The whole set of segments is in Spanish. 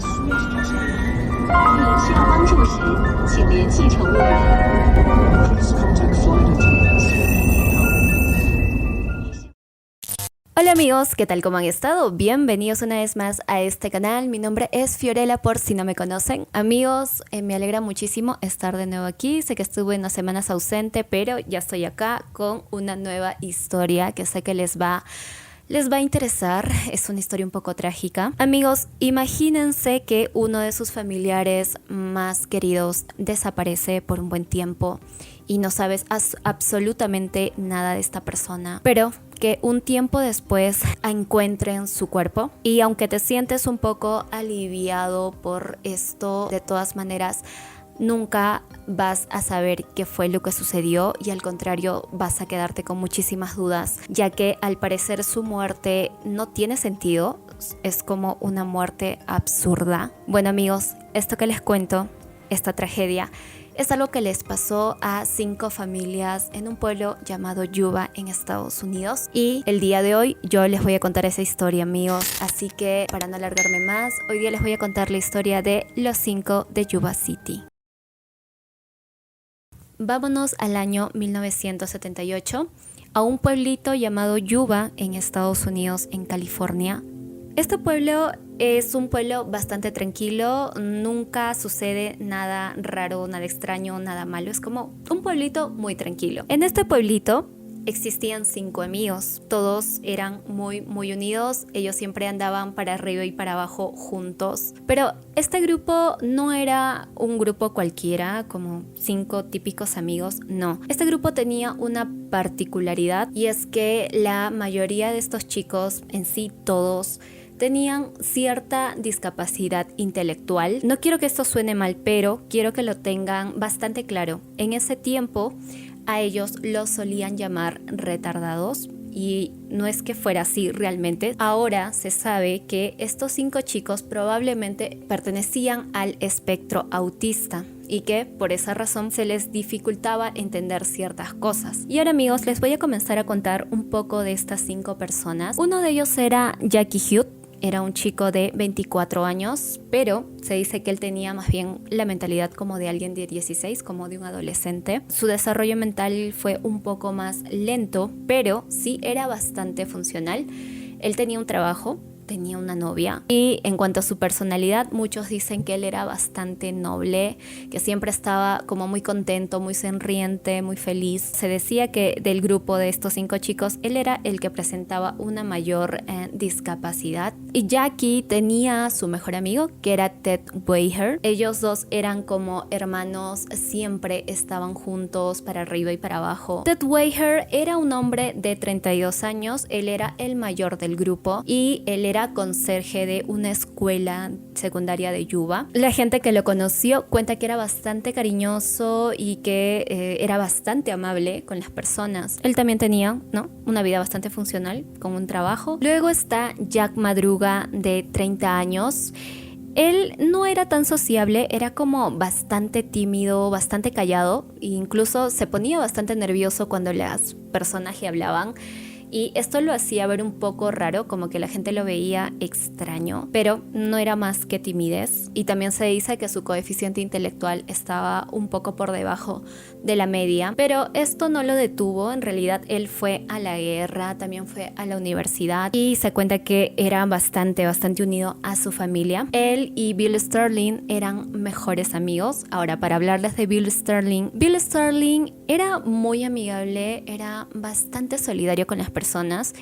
你需要帮助时，请联系乘务员。Hola amigos, ¿qué tal? ¿Cómo han estado? Bienvenidos una vez más a este canal. Mi nombre es Fiorella por si no me conocen. Amigos, me alegra muchísimo estar de nuevo aquí. Sé que estuve unas semanas ausente, pero ya estoy acá con una nueva historia que sé que les va a interesar. Es una historia un poco trágica. Amigos, imagínense que uno de sus familiares más queridos desaparece por un buen tiempo y no sabes absolutamente nada de esta persona, pero que un tiempo después encuentren su cuerpo, y aunque te sientes un poco aliviado por esto, de todas maneras nunca vas a saber qué fue lo que sucedió, y al contrario vas a quedarte con muchísimas dudas, ya que al parecer su muerte no tiene sentido, es como una muerte absurda. Bueno amigos, esto que les cuento, esta tragedia, es algo que les pasó a 5 familias en un pueblo llamado Yuba en Estados Unidos, y el día de hoy yo les voy a contar esa historia, amigos. Así que para no alargarme más, hoy día les voy a contar la historia de los 5 de Yuba City. Vámonos al año 1978 a un pueblito llamado Yuba en Estados Unidos, en California. Este pueblo es un pueblo bastante tranquilo, nunca sucede nada raro, nada extraño, nada malo, es como un pueblito muy tranquilo. En este pueblito existían 5 amigos, todos eran muy unidos, ellos siempre andaban para arriba y para abajo juntos, pero este grupo no era un grupo cualquiera como 5 típicos amigos, no. Este grupo tenía una particularidad, y es que la mayoría de estos chicos, en sí todos, tenían cierta discapacidad intelectual. No quiero que esto suene mal, pero quiero que lo tengan bastante claro. En ese tiempo a ellos los solían llamar retardados, y no es que fuera así realmente. Ahora se sabe que estos 5 chicos probablemente pertenecían al espectro autista, y que por esa razón se les dificultaba entender ciertas cosas. Y ahora amigos, les voy a comenzar a contar un poco de estas 5 personas. Uno de ellos era Jackie Hughes. Era un chico de 24 años, pero se dice que él tenía más bien la mentalidad como de alguien de 16, como de un adolescente. Su desarrollo mental fue un poco más lento, pero sí era bastante funcional. Él tenía un trabajo, tenía una novia, y en cuanto a su personalidad, muchos dicen que él era bastante noble, que siempre estaba como muy contento, muy sonriente, muy feliz. Se decía que del grupo de estos 5 chicos, él era el que presentaba una mayor discapacidad. Y Jackie tenía su mejor amigo, que era Ted Weiher. Ellos dos eran como hermanos, siempre estaban juntos para arriba y para abajo. Ted Weiher era un hombre de 32 años, él era el mayor del grupo, y él era conserje de una escuela secundaria de Yuba. La gente que lo conoció cuenta que era bastante cariñoso y que era bastante amable con las personas. Él también tenía, ¿no?, una vida bastante funcional, con un trabajo. Luego está Jack Madruga, de 30 años. Él no era tan sociable, era como bastante tímido, bastante callado, e incluso se ponía bastante nervioso cuando las personas le hablaban. Y esto lo hacía ver un poco raro, como que la gente lo veía extraño, pero no era más que timidez. Y también se dice que su coeficiente intelectual estaba un poco por debajo de la media, pero esto no lo detuvo. En realidad él fue a la guerra, también fue a la universidad, y se cuenta que era bastante unido a su familia. Él y Bill Sterling eran mejores amigos. Ahora, para hablarles de Bill Sterling era muy amigable, era bastante solidario con las personas,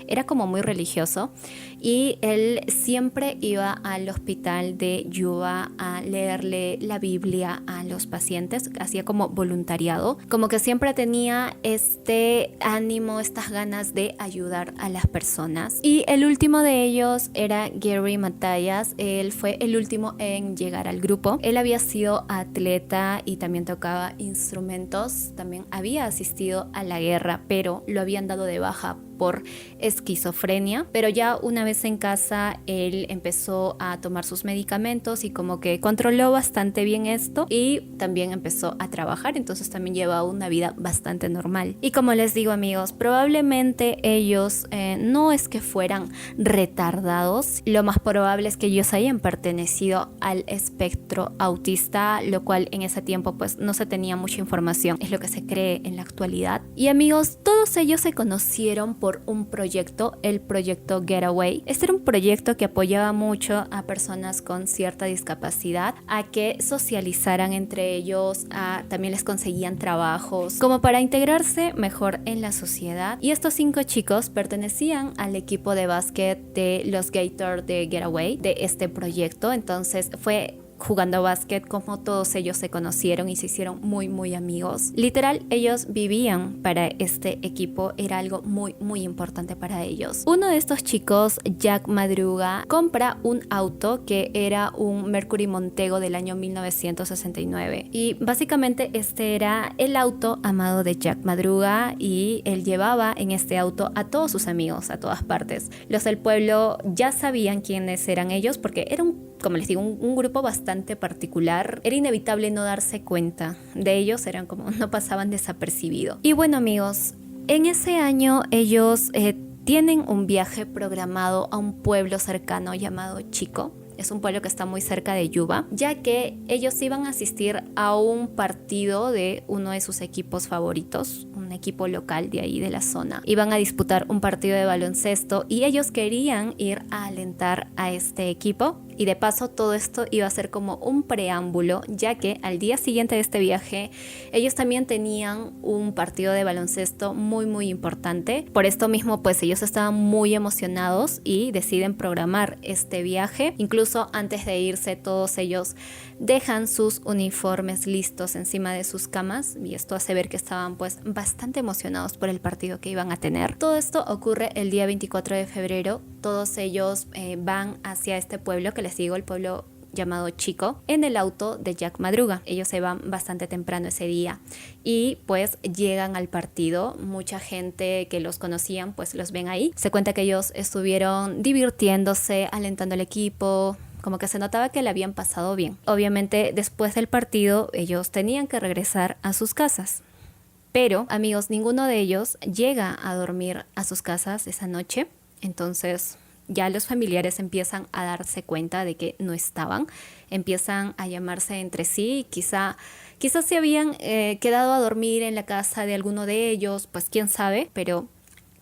era como muy religioso, y él siempre iba al hospital de Yuba a leerle la Biblia a los pacientes, hacía como voluntariado, como que siempre tenía este ánimo, estas ganas de ayudar a las personas. Y el último de ellos era Gary Matthias. Él fue el último en llegar al grupo. Él había sido atleta y también tocaba instrumentos, también había asistido a la guerra, pero lo habían dado de baja por esquizofrenia, pero ya una vez en casa él empezó a tomar sus medicamentos y como que controló bastante bien esto y también empezó a trabajar, entonces también llevaba una vida bastante normal. Y como les digo, amigos, probablemente ellos no es que fueran retardados, lo más probable es que ellos hayan pertenecido al espectro autista, lo cual en ese tiempo pues no se tenía mucha información, es lo que se cree en la actualidad. Y amigos, todos ellos se conocieron por un proyecto, el proyecto Getaway. Este era un proyecto que apoyaba mucho a personas con cierta discapacidad a que socializaran entre ellos, también les conseguían trabajos como para integrarse mejor en la sociedad. Y estos 5 chicos pertenecían al equipo de básquet de los Gators de Getaway de este proyecto, entonces fue jugando básquet como todos ellos se conocieron y se hicieron muy amigos. Literal, ellos vivían para este equipo, era algo muy importante para ellos. Uno de estos chicos, Jack Madruga, compra un auto que era un Mercury Montego del año 1969 y básicamente este era el auto amado de Jack Madruga y él llevaba en este auto a todos sus amigos a todas partes. Los del pueblo ya sabían quiénes eran ellos porque era como les digo, un grupo bastante particular. Era inevitable no darse cuenta de ellos, eran como no pasaban desapercibidos. Y bueno, amigos, en ese año ellos tienen un viaje programado a un pueblo cercano llamado Chico. Es un pueblo que está muy cerca de Yuba, ya que ellos iban a asistir a un partido de uno de sus equipos favoritos, un equipo local de ahí de la zona. Iban a disputar un partido de baloncesto y ellos querían ir a alentar a este equipo. Y de paso todo esto iba a ser como un preámbulo, ya que al día siguiente de este viaje ellos también tenían un partido de baloncesto muy importante. Por esto mismo pues ellos estaban muy emocionados y deciden programar este viaje. Incluso antes de irse todos ellos dejan sus uniformes listos encima de sus camas y esto hace ver que estaban pues bastante emocionados por el partido que iban a tener. Todo esto ocurre el día 24 de febrero. Todos ellos van hacia este pueblo que les digo, el pueblo llamado Chico, en el auto de Jack Madruga. Ellos se van bastante temprano ese día y pues llegan al partido. Mucha gente que los conocían pues los ven ahí. Se cuenta que ellos estuvieron divirtiéndose, alentando al equipo, como que se notaba que le habían pasado bien. Obviamente después del partido ellos tenían que regresar a sus casas. Pero amigos, ninguno de ellos llega a dormir a sus casas esa noche. Entonces ya los familiares empiezan a darse cuenta de que no estaban, empiezan a llamarse entre sí, quizás se habían quedado a dormir en la casa de alguno de ellos, pues quién sabe, pero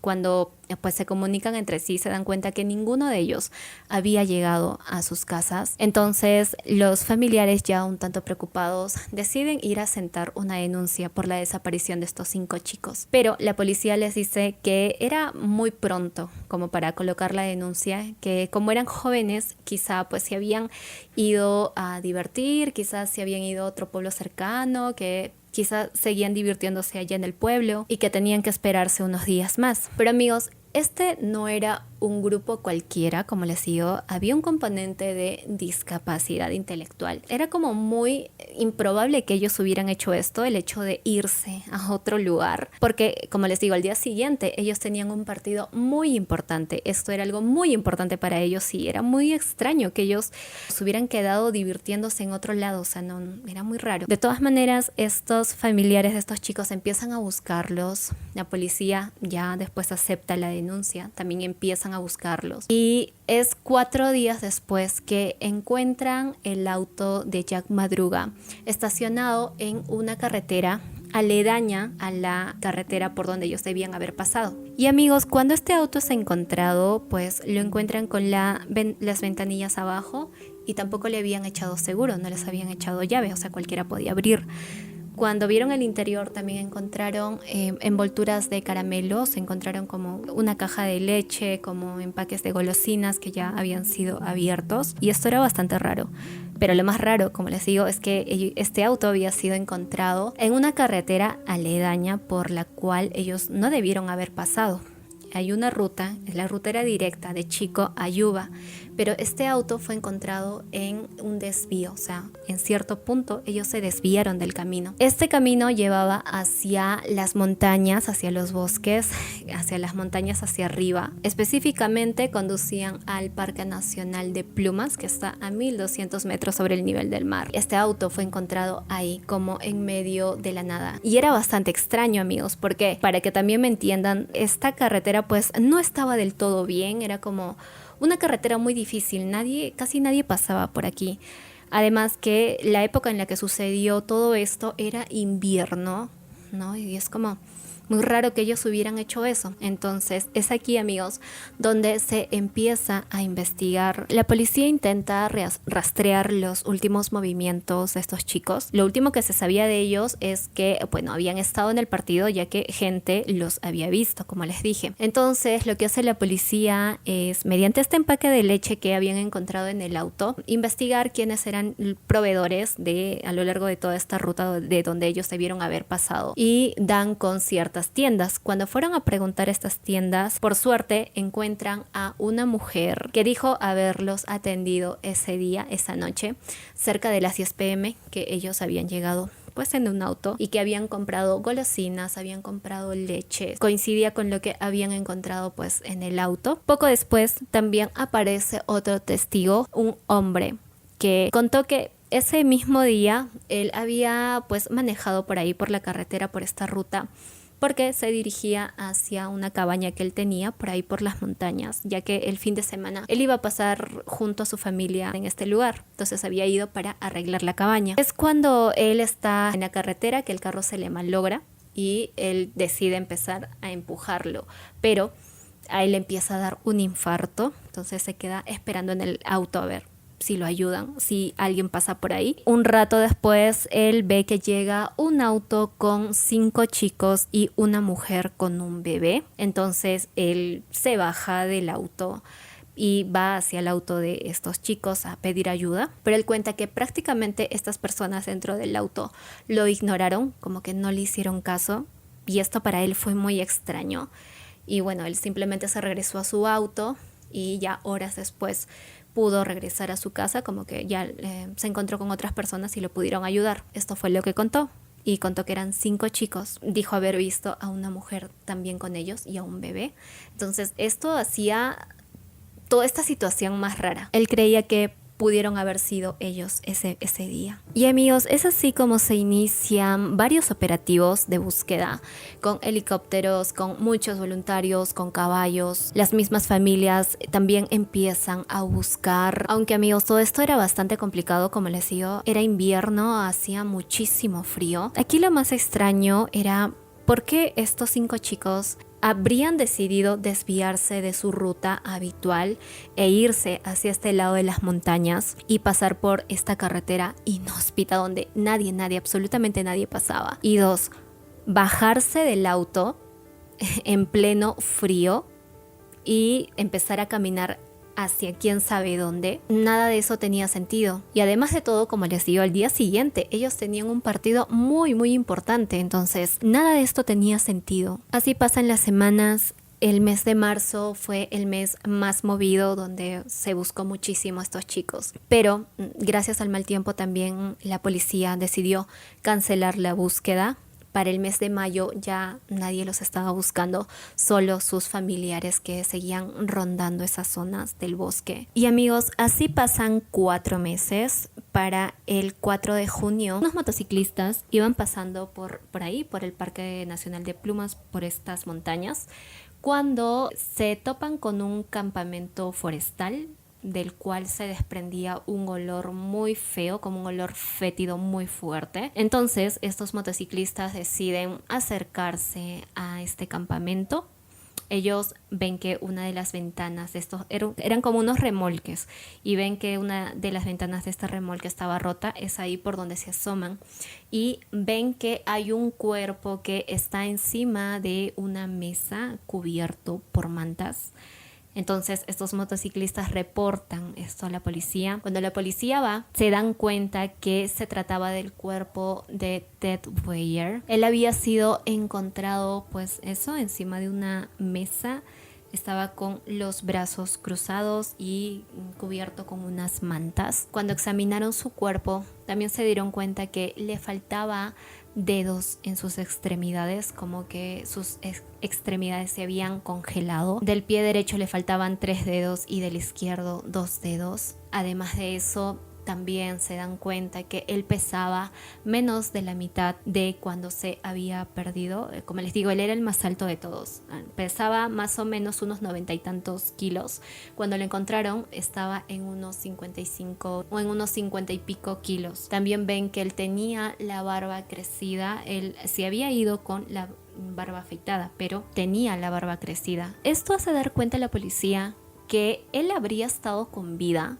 cuando pues se comunican entre sí se dan cuenta que ninguno de ellos había llegado a sus casas. Entonces los familiares, ya un tanto preocupados, deciden ir a sentar una denuncia por la desaparición de estos 5 chicos, pero la policía les dice que era muy pronto como para colocar la denuncia, que como eran jóvenes quizá pues se habían ido a divertir, quizás se habían ido a otro pueblo cercano, que quizás seguían divirtiéndose allá en el pueblo y que tenían que esperarse unos días más. Pero amigos, este no era un grupo cualquiera, como les digo, había un componente de discapacidad intelectual. Era como muy improbable que ellos hubieran hecho esto, el hecho de irse a otro lugar, porque como les digo, al día siguiente ellos tenían un partido muy importante. Esto era algo muy importante para ellos y era muy extraño que ellos se hubieran quedado divirtiéndose en otro lado, o sea, no, era muy raro. De todas maneras, estos familiares de estos chicos empiezan a buscarlos. La policía ya después acepta la denuncia, también empiezan a buscarlos y es 4 días después que encuentran el auto de Jack Madruga estacionado en una carretera aledaña a la carretera por donde ellos debían haber pasado. Y amigos, cuando este auto es encontrado, pues lo encuentran con las ventanillas abajo y tampoco le habían echado seguro, no les habían echado llave, o sea, cualquiera podía abrir. Cuando vieron el interior también encontraron envolturas de caramelos, encontraron como una caja de leche, como empaques de golosinas que ya habían sido abiertos y esto era bastante raro. Pero lo más raro, como les digo, es que este auto había sido encontrado en una carretera aledaña por la cual ellos no debieron haber pasado. Hay una ruta, la ruta era directa de Chico a Yuba, pero este auto fue encontrado en un desvío, o sea, en cierto punto ellos se desviaron del camino. Este camino llevaba hacia las montañas, hacia los bosques, hacia las montañas hacia arriba. Específicamente conducían al Parque Nacional de Plumas, que está a 1200 metros sobre el nivel del mar. Este auto fue encontrado ahí como en medio de la nada. Y era bastante extraño, amigos, porque para que también me entiendan, esta carretera pues no estaba del todo bien, era como una carretera muy difícil, casi nadie pasaba por aquí. Además que la época en la que sucedió todo esto era invierno, ¿no? Y es como muy raro que ellos hubieran hecho eso. Entonces es aquí, amigos, donde se empieza a investigar. La policía intenta rastrear los últimos movimientos de estos chicos. Lo último que se sabía de ellos es que, bueno, habían estado en el partido ya que gente los había visto, como les dije. Entonces lo que hace la policía es, mediante este empaque de leche que habían encontrado en el auto, investigar quiénes eran proveedores a lo largo de toda esta ruta de donde ellos debieron haber pasado, y dan con ciertas tiendas. Cuando fueron a preguntar a estas tiendas, por suerte encuentran a una mujer que dijo haberlos atendido ese día, esa noche, cerca de las 10 p.m, que ellos habían llegado pues en un auto y que habían comprado golosinas, habían comprado leche. Coincidía con lo que habían encontrado pues en el auto. Poco después también aparece otro testigo, un hombre que contó que ese mismo día él había pues manejado por ahí, por la carretera, por esta ruta, porque se dirigía hacia una cabaña que él tenía por ahí por las montañas, ya que el fin de semana él iba a pasar junto a su familia en este lugar. Entonces había ido para arreglar la cabaña. Es cuando él está en la carretera que el carro se le malogra y él decide empezar a empujarlo, pero a él le empieza a dar un infarto. Entonces se queda esperando en el auto a ver si lo ayudan, si alguien pasa por ahí. Un rato después él ve que llega un auto con 5 chicos y una mujer con un bebé. Entonces él se baja del auto y va hacia el auto de estos chicos a pedir ayuda, pero él cuenta que prácticamente estas personas dentro del auto lo ignoraron, como que no le hicieron caso, y esto para él fue muy extraño. Y bueno, él simplemente se regresó a su auto y ya horas después pudo regresar a su casa, como que ya se encontró con otras personas y lo pudieron ayudar. Esto fue lo que contó. Y contó que eran 5 chicos. Dijo haber visto a una mujer también con ellos y a un bebé. Entonces esto hacía toda esta situación más rara. Él creía que pudieron haber sido ellos ese día. Y amigos, es así como se inician varios operativos de búsqueda, con helicópteros, con muchos voluntarios, con caballos. Las mismas familias también empiezan a buscar. Aunque, amigos, todo esto era bastante complicado, como les digo, era invierno, hacía muchísimo frío. Aquí lo más extraño era por qué estos 5 chicos habrían decidido desviarse de su ruta habitual e irse hacia este lado de las montañas y pasar por esta carretera inhóspita donde nadie, absolutamente nadie pasaba. Y 2, bajarse del auto en pleno frío y empezar a caminar hacia quién sabe dónde. Nada de eso tenía sentido. Y además de todo, como les digo, al día siguiente ellos tenían un partido muy importante, entonces nada de esto tenía sentido. Así pasan las semanas. El mes de marzo fue el mes más movido, donde se buscó muchísimo a estos chicos, pero gracias al mal tiempo también la policía decidió cancelar la búsqueda. Para el mes de mayo ya nadie los estaba buscando, solo sus familiares que seguían rondando esas zonas del bosque. Y amigos, así pasan 4 meses. Para el 4 de junio, unos motociclistas iban pasando por ahí, por el Parque Nacional de Plumas, por estas montañas, cuando se topan con un campamento forestal del cual se desprendía un olor muy feo, como un olor fétido muy fuerte. Entonces estos motociclistas deciden acercarse a este campamento. Ellos ven que una de las ventanas de estos eran como unos remolques, y ven que una de las ventanas de este remolque estaba rota. Es ahí por donde se asoman y ven que hay un cuerpo que está encima de una mesa cubierto por mantas. Entonces estos motociclistas reportan esto a la policía. Cuando la policía va, se dan cuenta que se trataba del cuerpo de Ted Weyer. Él había sido encontrado, pues eso, encima de una mesa Estaba con los brazos cruzados y cubierto con unas mantas. Cuando examinaron su cuerpo, también se dieron cuenta que le faltaba dedos en sus extremidades, como que sus extremidades se habían congelado. Del pie derecho le faltaban 3 dedos y del izquierdo 2 dedos. Además de eso, también se dan cuenta que él pesaba menos de la mitad de cuando se había perdido. Como les digo, él era el más alto de todos. Pesaba más o menos unos 90 y tantos kilos. Cuando lo encontraron estaba en unos 55 o en unos 50 y pico kilos. También ven que él tenía la barba crecida. Él se había ido con la barba afeitada, pero tenía la barba crecida. Esto hace dar cuenta a la policía que él habría estado con vida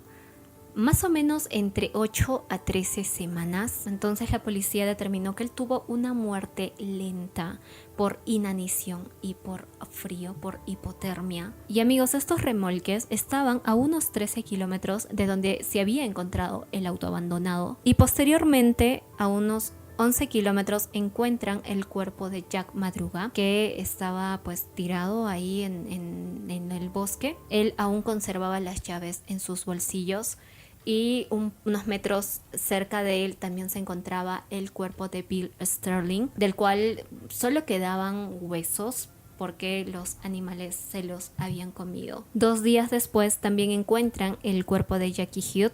más o menos entre 8 a 13 semanas. Entonces la policía determinó que él tuvo una muerte lenta por inanición y por frío, por hipotermia. Y amigos, estos remolques estaban a unos 13 kilómetros de donde se había encontrado el auto abandonado. Y posteriormente, a unos 11 kilómetros, encuentran el cuerpo de Jack Madruga, que estaba pues tirado ahí en el bosque. Él aún conservaba las llaves en sus bolsillos. Y unos metros cerca de él también se encontraba el cuerpo de Bill Sterling, del cual solo quedaban huesos porque los animales se los habían comido. 2 días después también encuentran el cuerpo de Jackie Hughes.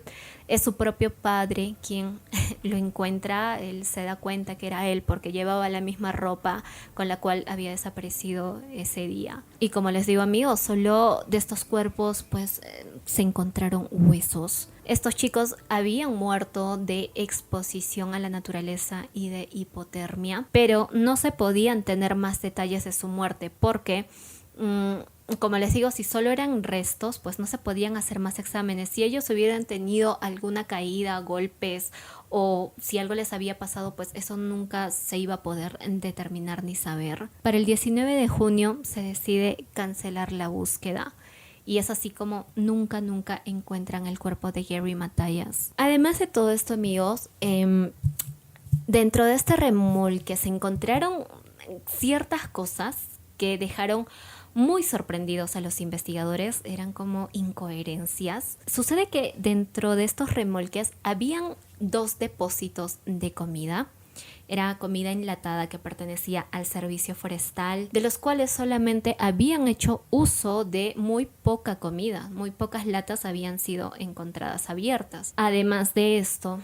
Es su propio padre quien lo encuentra. Él se da cuenta que era él porque llevaba la misma ropa con la cual había desaparecido ese día. Y como les digo, amigos, solo de estos cuerpos pues se encontraron huesos. Estos chicos habían muerto de exposición a la naturaleza y de hipotermia, pero no se podían tener más detalles de su muerte porque como les digo, si solo eran restos, pues no se podían hacer más exámenes. Si ellos hubieran tenido alguna caída, golpes o si algo les había pasado, pues eso nunca se iba a poder determinar ni saber. Para el 19 de junio se decide cancelar la búsqueda. Y es así como nunca encuentran el cuerpo de Gary Matthias. Además de todo esto, amigos, dentro de este remolque se encontraron ciertas cosas que dejaron muy sorprendidos a los investigadores. Eran como incoherencias. Sucede que dentro de estos remolques habían 2 depósitos de comida. Era comida enlatada que pertenecía al servicio forestal, de los cuales solamente habían hecho uso de muy poca comida. Muy pocas latas habían sido encontradas abiertas. Además de esto,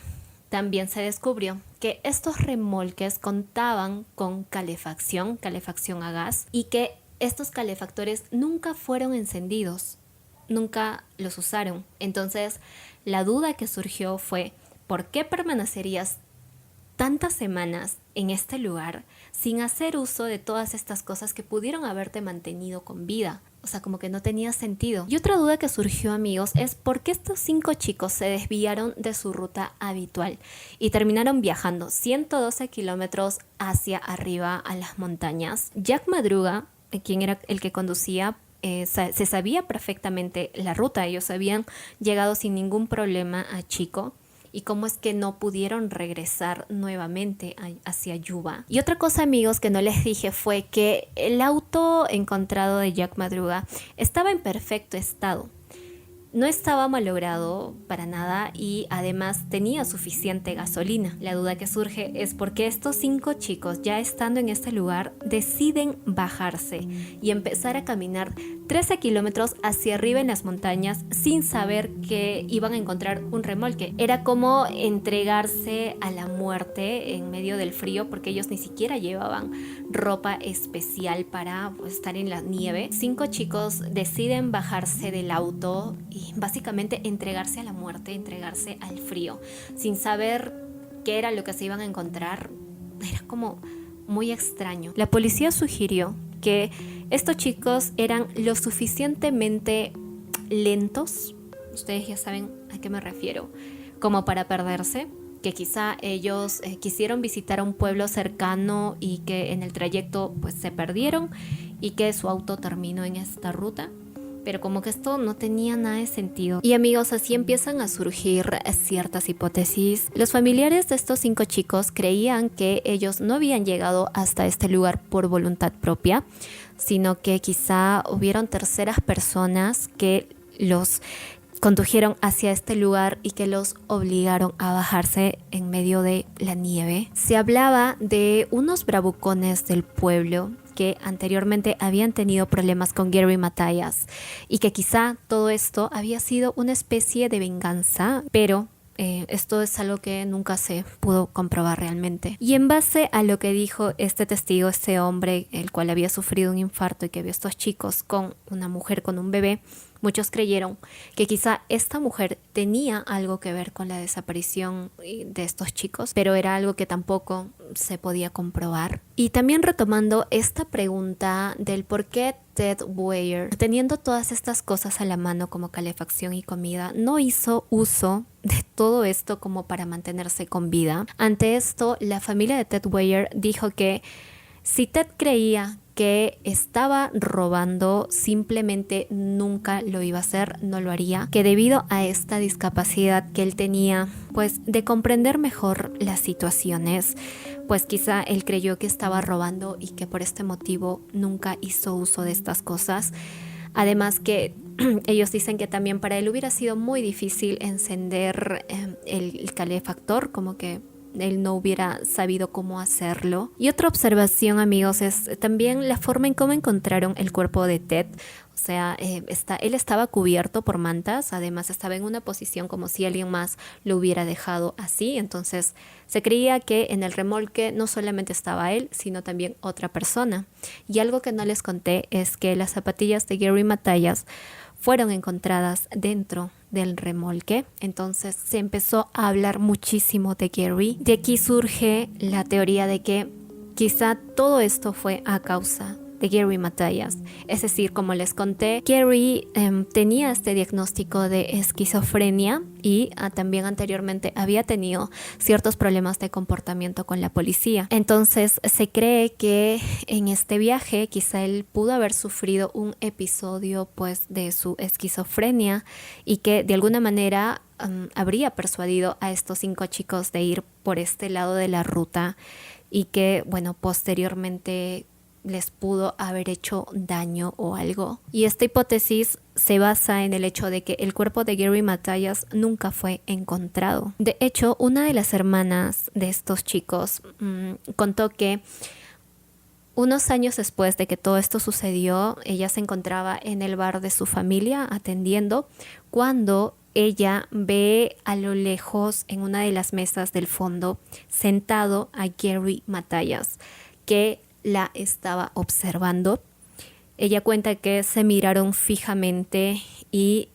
también se descubrió que estos remolques contaban con calefacción a gas, y que estos calefactores nunca fueron encendidos, nunca los usaron. Entonces, la duda que surgió fue: ¿por qué permanecerías tantas semanas en este lugar sin hacer uso de todas estas cosas que pudieron haberte mantenido con vida? O sea, como que no tenía sentido. Y otra duda que surgió, amigos, es por qué estos 5 chicos se desviaron de su ruta habitual y terminaron viajando 112 kilómetros hacia arriba a las montañas. Jack Madruga, quien era el que conducía, se sabía perfectamente la ruta. Ellos habían llegado sin ningún problema a Chico. Y cómo es que no pudieron regresar nuevamente hacia Yuba. Y otra cosa, amigos, que no les dije fue que el auto encontrado de Jack Madruga estaba en perfecto estado. No estaba malogrado para nada y además tenía suficiente gasolina. La duda que surge es por qué estos 5 chicos, ya estando en este lugar, deciden bajarse y empezar a caminar 13 kilómetros hacia arriba en las montañas sin saber que iban a encontrar un remolque. Era como entregarse a la muerte en medio del frío, porque ellos ni siquiera llevaban ropa especial para estar en la nieve. 5 chicos deciden bajarse del auto y básicamente entregarse a la muerte, entregarse al frío, sin saber qué era lo que se iban a encontrar. Era como muy extraño. La policía sugirió que estos chicos eran lo suficientemente lentos, ustedes ya saben a qué me refiero, como para perderse, que quizá ellos quisieron visitar a un pueblo cercano y que en el trayecto pues se perdieron y que su auto terminó en esta ruta. Pero como que esto no tenía nada de sentido. Y amigos, así empiezan a surgir ciertas hipótesis. Los familiares de estos 5 chicos creían que ellos no habían llegado hasta este lugar por voluntad propia, sino que quizá hubieron terceras personas que los condujeron hacia este lugar y que los obligaron a bajarse en medio de la nieve. Se hablaba de unos bravucones del pueblo que anteriormente habían tenido problemas con Gary Matthias y que quizá todo esto había sido una especie de venganza, pero esto es algo que nunca se pudo comprobar realmente. Y en base a lo que dijo este testigo, este hombre, el cual había sufrido un infarto y que vio a estos chicos con una mujer con un bebé, muchos creyeron que quizá esta mujer tenía algo que ver con la desaparición de estos chicos, pero era algo que tampoco se podía comprobar. Y también retomando esta pregunta del por qué Ted Weir, teniendo todas estas cosas a la mano como calefacción y comida, no hizo uso de todo esto como para mantenerse con vida. Ante esto, la familia de Ted Weir dijo que si Ted creía que estaba robando, simplemente nunca lo iba a hacer, no lo haría, que debido a esta discapacidad que él tenía, pues de comprender mejor las situaciones, pues quizá él creyó que estaba robando y que por este motivo nunca hizo uso de estas cosas. Además que ellos dicen que también para él hubiera sido muy difícil encender el calefactor, como que él no hubiera sabido cómo hacerlo. Y otra observación, amigos, es también la forma en cómo encontraron el cuerpo de Ted. O sea, él estaba cubierto por mantas, además estaba en una posición como si alguien más lo hubiera dejado así. Entonces se creía que en el remolque no solamente estaba él, sino también otra persona. Y algo que no les conté es que las zapatillas de Gary Matthias fueron encontradas dentro del remolque. Entonces se empezó a hablar muchísimo de Gary. De aquí surge la teoría de que quizá todo esto fue a causa de Gary Matthias. Es decir, como les conté, Gary tenía este diagnóstico de esquizofrenia y también anteriormente había tenido ciertos problemas de comportamiento con la policía. Entonces se cree que en este viaje quizá él pudo haber sufrido un episodio pues de su esquizofrenia y que de alguna manera habría persuadido a estos 5 chicos de ir por este lado de la ruta y que bueno, posteriormente les pudo haber hecho daño o algo. Y esta hipótesis se basa en el hecho de que el cuerpo de Gary Matthias nunca fue encontrado. De hecho, una de las hermanas de estos chicos contó que unos años después de que todo esto sucedió, ella se encontraba en el bar de su familia atendiendo cuando ella ve a lo lejos en una de las mesas del fondo sentado a Gary Matthias, que la estaba observando. Ella cuenta que se miraron fijamente y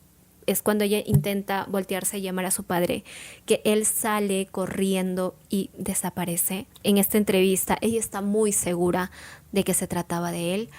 es cuando ella intenta voltearse y llamar a su padre, que él sale corriendo y desaparece. En esta entrevista ella está muy segura de que se trataba de él.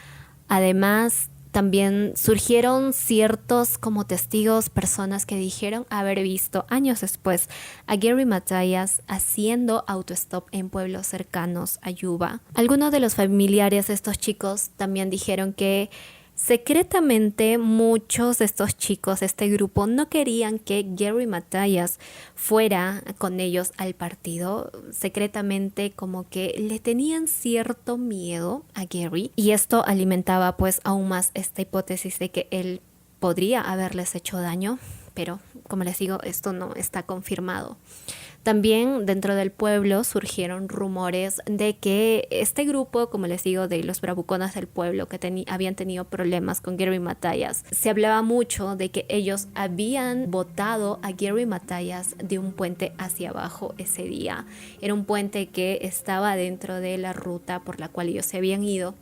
Además, también surgieron ciertos como testigos, personas que dijeron haber visto años después a Gary Matthias haciendo autostop en pueblos cercanos a Yuba. Algunos de los familiares de estos chicos también dijeron que secretamente muchos de estos chicos, este grupo, no querían que Gary Matthias fuera con ellos al partido. Secretamente como que le tenían cierto miedo a Gary y esto alimentaba pues aún más esta hipótesis de que él podría haberles hecho daño, pero como les digo, esto no está confirmado. También dentro del pueblo surgieron rumores de que este grupo, como les digo, de los bravuconas del pueblo que habían tenido problemas con Gary Matthias, se hablaba mucho de que ellos habían botado a Gary Matthias de un puente hacia abajo ese día. Era un puente que estaba dentro de la ruta por la cual ellos se habían ido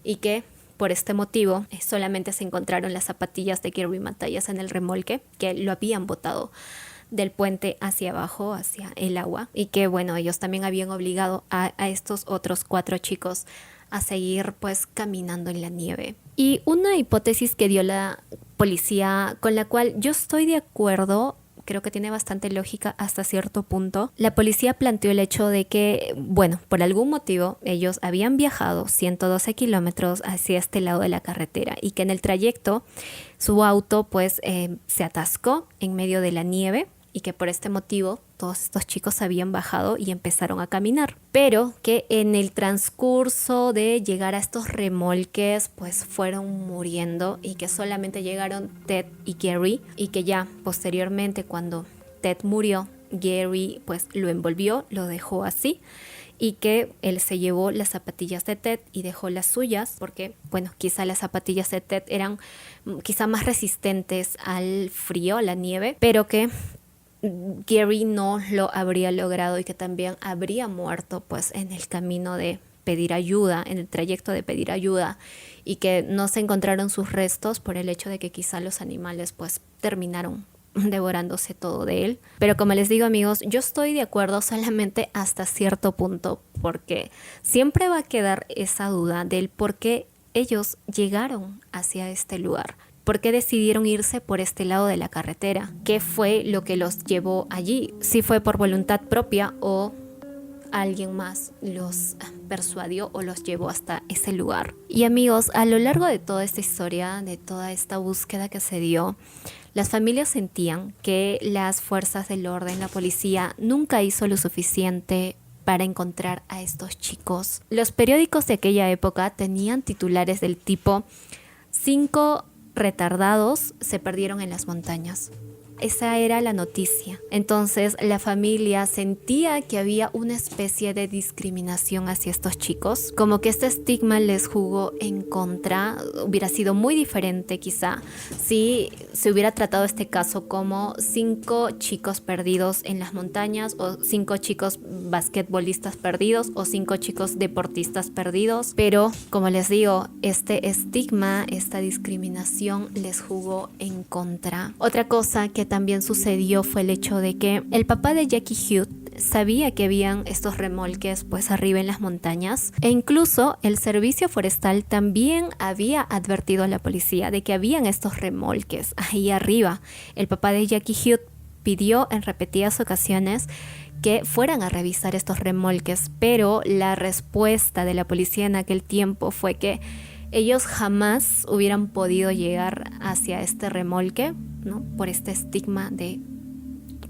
y que por este motivo solamente se encontraron las zapatillas de Gary Matthias en el remolque, que lo habían botado del puente hacia abajo, hacia el agua, y que bueno, ellos también habían obligado a estos otros 4 chicos a seguir pues caminando en la nieve. Y una hipótesis que dio la policía, con la cual yo estoy de acuerdo, creo que tiene bastante lógica hasta cierto punto. La policía planteó el hecho de que, bueno, por algún motivo ellos habían viajado 112 kilómetros hacia este lado de la carretera y que en el trayecto su auto pues se atascó en medio de la nieve y que por este motivo todos estos chicos habían bajado y empezaron a caminar, pero que en el transcurso de llegar a estos remolques pues fueron muriendo y que solamente llegaron Ted y Gary, y que ya posteriormente cuando Ted murió, Gary pues lo envolvió, lo dejó así, y que él se llevó las zapatillas de Ted y dejó las suyas porque, bueno, quizá las zapatillas de Ted eran quizá más resistentes al frío, a la nieve, pero que Gary no lo habría logrado y que también habría muerto pues en el camino de pedir ayuda, en el trayecto de pedir ayuda, y que no se encontraron sus restos por el hecho de que quizá los animales pues terminaron devorándose todo de él. Pero como les digo, amigos, yo estoy de acuerdo solamente hasta cierto punto, porque siempre va a quedar esa duda del por qué ellos llegaron hacia este lugar. ¿Por qué decidieron irse por este lado de la carretera? ¿Qué fue lo que los llevó allí? ¿Si fue por voluntad propia o alguien más los persuadió o los llevó hasta ese lugar? Y amigos, a lo largo de toda esta historia, de toda esta búsqueda que se dio, las familias sentían que las fuerzas del orden, la policía, nunca hizo lo suficiente para encontrar a estos chicos. Los periódicos de aquella época tenían titulares del tipo: 5 retardados se perdieron en las montañas. Esa era la noticia. Entonces la familia sentía que había una especie de discriminación hacia estos chicos, como que este estigma les jugó en contra. Hubiera sido muy diferente quizá si se hubiera tratado este caso como 5 chicos perdidos en las montañas, o 5 chicos basquetbolistas perdidos, o 5 chicos deportistas perdidos. Pero como les digo, este estigma, esta discriminación les jugó en contra. Otra cosa que también sucedió fue el hecho de que el papá de Jackie Hughes sabía que habían estos remolques pues arriba en las montañas, e incluso el servicio forestal también había advertido a la policía de que habían estos remolques ahí arriba. El papá de Jackie Hughes pidió en repetidas ocasiones que fueran a revisar estos remolques, pero la respuesta de la policía en aquel tiempo fue que ellos jamás hubieran podido llegar hacia este remolque, ¿no? Por este estigma de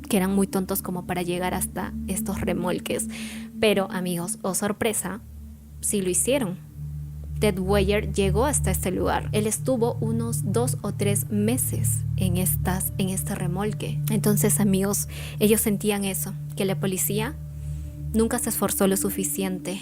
que eran muy tontos como para llegar hasta estos remolques. Pero amigos, oh sorpresa, sí lo hicieron. Ted Weyer llegó hasta este lugar. Él estuvo unos 2 o 3 meses en este remolque. Entonces, amigos, ellos sentían eso, que la policía nunca se esforzó lo suficiente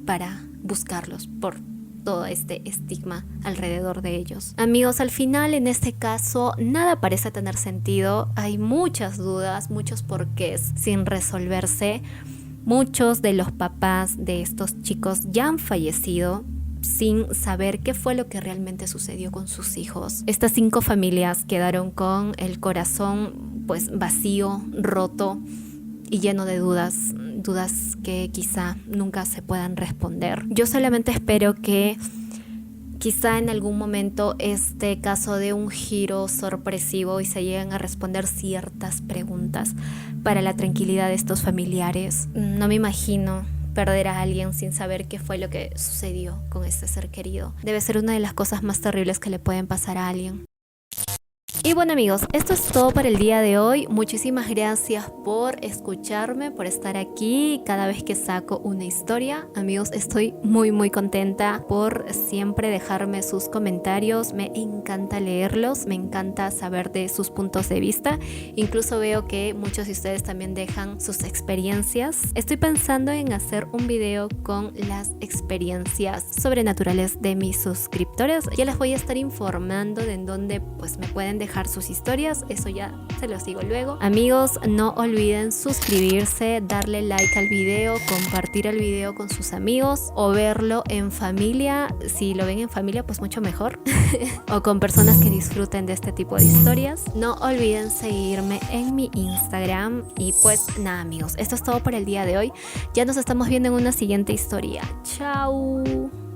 para buscarlos por todo este estigma alrededor de ellos. Amigos, al final en este caso nada parece tener sentido. Hay muchas dudas, muchos porqués sin resolverse. Muchos de los papás de estos chicos ya han fallecido sin saber qué fue lo que realmente sucedió con sus hijos. Estas 5 familias quedaron con el corazón pues vacío, roto y lleno de dudas que quizá nunca se puedan responder. Yo solamente espero que quizá en algún momento este caso dé un giro sorpresivo y se lleguen a responder ciertas preguntas para la tranquilidad de estos familiares. No me imagino perder a alguien sin saber qué fue lo que sucedió con este ser querido. Debe ser una de las cosas más terribles que le pueden pasar a alguien. Y bueno amigos, esto es todo para el día de hoy. Muchísimas gracias por escucharme, por estar aquí cada vez que saco una historia. Amigos, estoy muy contenta por siempre dejarme sus comentarios. Me encanta leerlos, me encanta saber de sus puntos de vista. Incluso veo que muchos de ustedes también dejan sus experiencias. Estoy pensando en hacer un video con las experiencias sobrenaturales de mis suscriptores. Ya les voy a estar informando de en dónde pues me pueden dejar sus historias, eso ya se los digo luego. Amigos, no olviden suscribirse, darle like al video, compartir el video con sus amigos o verlo en familia. Si lo ven en familia, pues mucho mejor. O con personas que disfruten de este tipo de historias. No olviden seguirme en mi Instagram. Y pues nada amigos, esto es todo por el día de hoy. Ya nos estamos viendo en una siguiente historia. Chao.